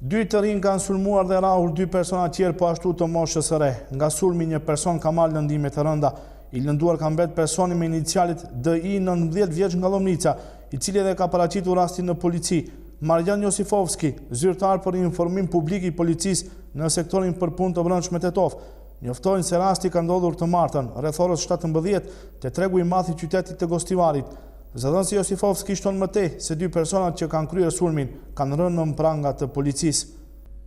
Dy të rinj kanë sulmuar dhe rrahur dy persona tjerë po ashtu të moshës së re. Nga sulmi një person ka marrë lëndime të rënda. I lënduar ka mbet personi me inicialit DI 19 vjeç nga Lomnica, i cili edhe ka paraqitur rastin në polici. Marjan Josifovski, zyrtar për informim publik i policisë në sektorin për punë të brendshme Tetov, njoftojnë se rasti ka ndodhur të martën, rreth orës 17 te tregu i madh i qytetit të Gostivarit. Zëdhënësi Josifovski shton më tej se dy personat që kanë kryer sulmin kanë rënë në pranga të policisë.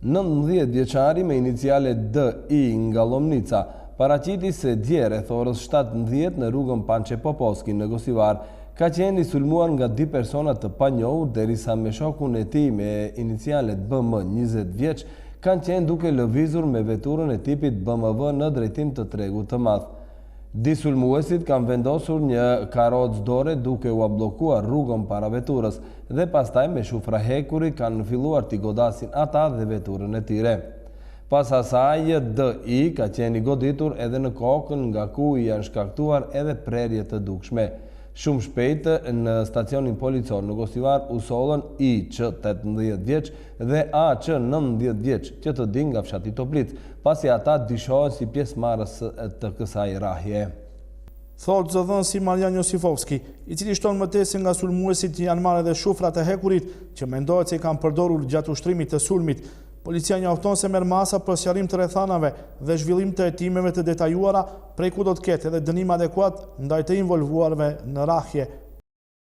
19 vjeçari me iniciale DI nga Lomnica paraqiti se dje rreth orës 17 në rrugën Pançe Popovski në Gostivar ka qenë i sulmuar nga dy persona të panjohur, derisa me shokun e tij me inicialet BM 20 vjeç kanë qenë duke lëvizur me veturën e tipit BMW në drejtim të tregut të madh. Disulmuesit kanë vendosur një karrocë dore duke u bllokuar rrugën para veturës dhe pastaj me shufra hekuri kanë filluar t'i godasin ata dhe veturën e tyre. Pas asaj, DI ka qenë i goditur edhe në kokën nga ku i janë shkaktuar edhe prerje të dukshme. Shumë shpejt në stacionin policor në Gostivar u sollën IQ 18 vjeç dhe AC 19 vjeç që të din nga fshati Toplic, pasi ata dyshohen si pjesëmarrës të kësaj rrahje. Thot zëdhënësi Marjan Josifovski, i cili shton më tej se nga sulmuesit janë marrë edhe shufrat e hekurit që mendohet se i kanë përdorur gjatë ushtrimit të sulmit. Policia njofton se merr masa për sqarim të rrethanave dhe zhvillim të hetimeve të detajuara prej ku do të ketë edhe dënim adekuat ndaj të involvuarve në rrahje.